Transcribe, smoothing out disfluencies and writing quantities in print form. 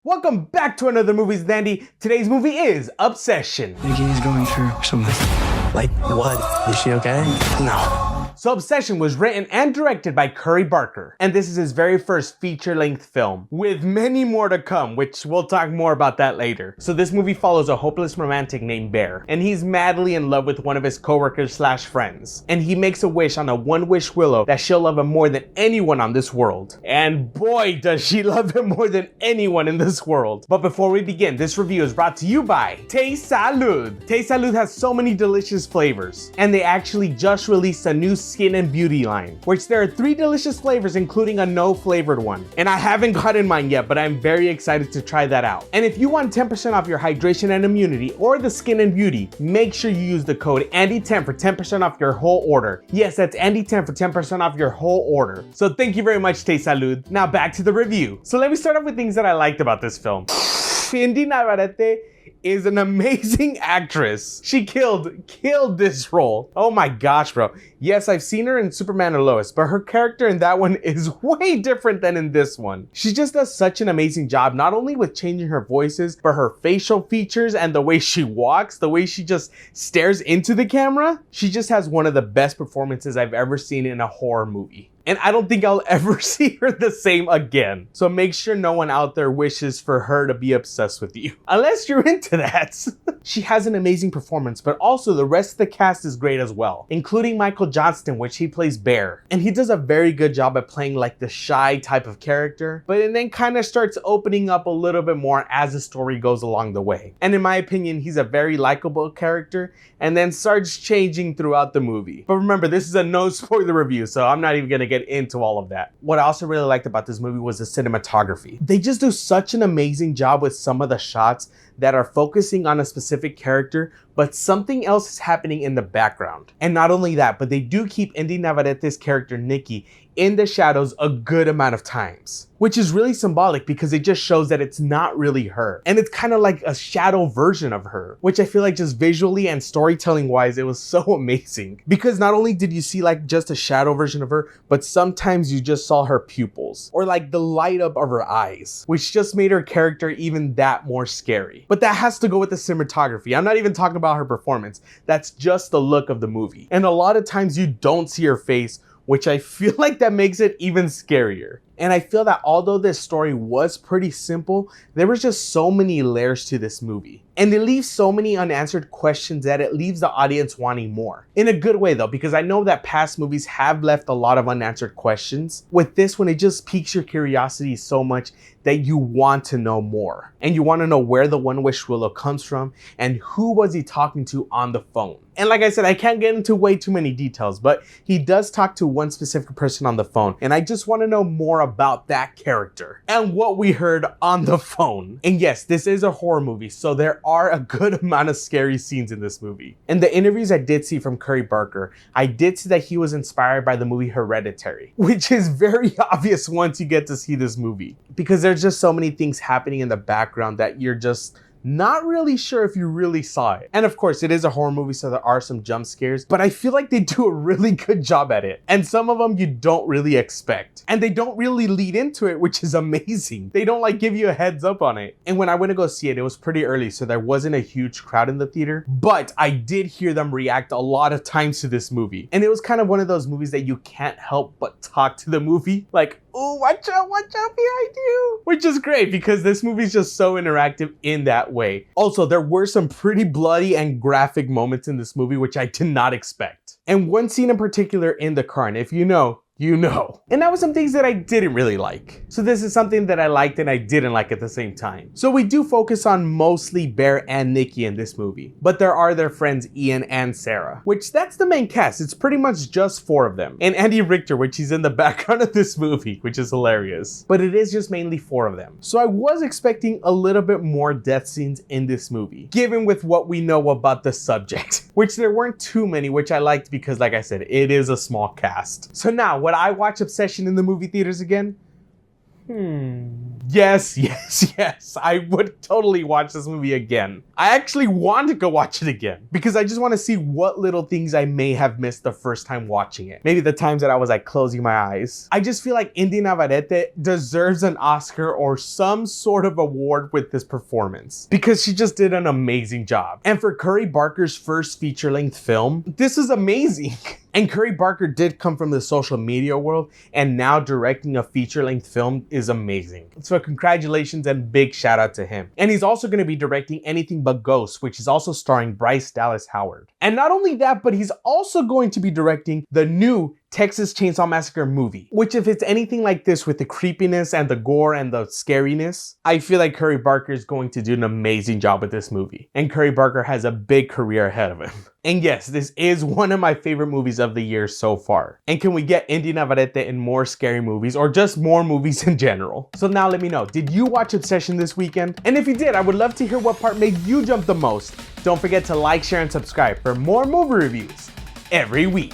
Welcome back to another Movies with Andy. Today's movie is Obsession. Nikki's going through something. Like what? Is she okay? No. So Obsession was written and directed by Curry Barker, and this is his very first feature-length film, with many more to come, which we'll talk more about that later. So this movie follows a hopeless romantic named Bear, and he's madly in love with one of his coworkers slash friends, and he makes a wish on a one-wish willow that she'll love him more than anyone on this world. And boy, does she love him more than anyone in this world. But before we begin, this review is brought to you by Taste Salud. Taste Salud has so many delicious flavors, and they actually just released a new skin and beauty line, which there are 3 delicious flavors, including a no flavored one. And I haven't gotten mine yet, but I'm very excited to try that out. And if you want 10% off your hydration and immunity or the skin and beauty, make sure you use the code Andy10 for 10% off your whole order. Yes, that's Andy10 for 10% off your whole order. So thank you very much, Taste Salud. Now back to the review. So let me start off with things that I liked about this film. Indy Navarrete is an amazing actress. She killed this role. Oh my gosh, bro. Yes, I've seen her in Superman or Lois, but her character in that one is way different than in this one. She just does such an amazing job, not only with changing her voices, but her facial features and the way she walks, the way she just stares into the camera. She just has one of the best performances I've ever seen in a horror movie. And I don't think I'll ever see her the same again. So make sure no one out there wishes for her to be obsessed with you. Unless you're into that. She has an amazing performance, but also the rest of the cast is great as well, including Michael Johnston, which he plays Bear. And he does a very good job at playing like the shy type of character, but it then kind of starts opening up a little bit more as the story goes along the way. And in my opinion, he's a very likable character and then starts changing throughout the movie. But remember, this is a no spoiler review, so I'm not even gonna get into all of that. What I also really liked about this movie was the cinematography. They just do such an amazing job with some of the shots that are focusing on a specific character, but something else is happening in the background. And not only that, but they do keep Indy Navarrete's character Nikki in the shadows a good amount of times, which is really symbolic because it just shows that it's not really her. And it's kind of like a shadow version of her, which I feel like just visually and storytelling wise, it was so amazing. Because not only did you see like just a shadow version of her, but sometimes you just saw her pupils or like the light up of her eyes, which just made her character even that more scary. But that has to go with the cinematography. I'm not even talking about her performance. That's just the look of the movie. And a lot of times you don't see her face, which I feel like that makes it even scarier. And I feel that although this story was pretty simple, there was just so many layers to this movie. And it leaves so many unanswered questions that it leaves the audience wanting more. In a good way though, because I know that past movies have left a lot of unanswered questions. With this one, it just piques your curiosity so much that you want to know more. And you want to know where the one wish willow comes from and who was he talking to on the phone. And like I said, I can't get into way too many details, but he does talk to one specific person on the phone. And I just want to know more about that character and what we heard on the phone. And yes, this is a horror movie, so there are a good amount of scary scenes in this movie. In the interviews I did see from Curry Barker, I did see that he was inspired by the movie Hereditary, which is very obvious once you get to see this movie, because there's just so many things happening in the background that you're just not really sure if you really saw it. And of course, it is a horror movie, so there are some jump scares, but I feel like they do a really good job at it. And some of them you don't really expect. And they don't really lead into it, which is amazing. They don't like give you a heads up on it. And when I went to go see it, it was pretty early, so there wasn't a huge crowd in the theater, but I did hear them react a lot of times to this movie. And it was kind of one of those movies that you can't help but talk to the movie. Like, oh, watch out behind you. Which is great because this movie is just so interactive in that way. Also, there were some pretty bloody and graphic moments in this movie, which I did not expect. And one scene in particular in the car, and if you know, you know. And that was some things that I didn't really like. So this is something that I liked and I didn't like at the same time. So we do focus on mostly Bear and Nikki in this movie, but there are their friends Ian and Sarah, which that's the main cast. It's pretty much just 4 of them. And Andy Richter, which is in the background of this movie, which is hilarious. But it is just mainly 4 of them. So I was expecting a little bit more death scenes in this movie, given with what we know about the subject, which there weren't too many, which I liked because like I said, it is a small cast. So now, would I watch Obsession in the movie theaters again? Yes, yes, yes. I would totally watch this movie again. I actually want to go watch it again because I just want to see what little things I may have missed the first time watching it. Maybe the times that I was like closing my eyes. I just feel like Indy Navarrete deserves an Oscar or some sort of award with this performance because she just did an amazing job. And for Curry Barker's first feature-length film, this is amazing. And Curry Barker did come from the social media world, and now directing a feature-length film is amazing. So congratulations and big shout out to him. And he's also going to be directing Anything But Ghosts, which is also starring Bryce Dallas Howard. And not only that, but he's also going to be directing the new Texas Chainsaw Massacre movie, which if it's anything like this with the creepiness and the gore and the scariness, I feel like Curry Barker is going to do an amazing job with this movie. And Curry Barker has a big career ahead of him. And yes, this is one of my favorite movies of the year so far. And can we get Indy Navarrete in more scary movies or just more movies in general? So now let me know, did you watch Obsession this weekend? And if you did, I would love to hear what part made you jump the most. Don't forget to like, share, and subscribe for more movie reviews every week.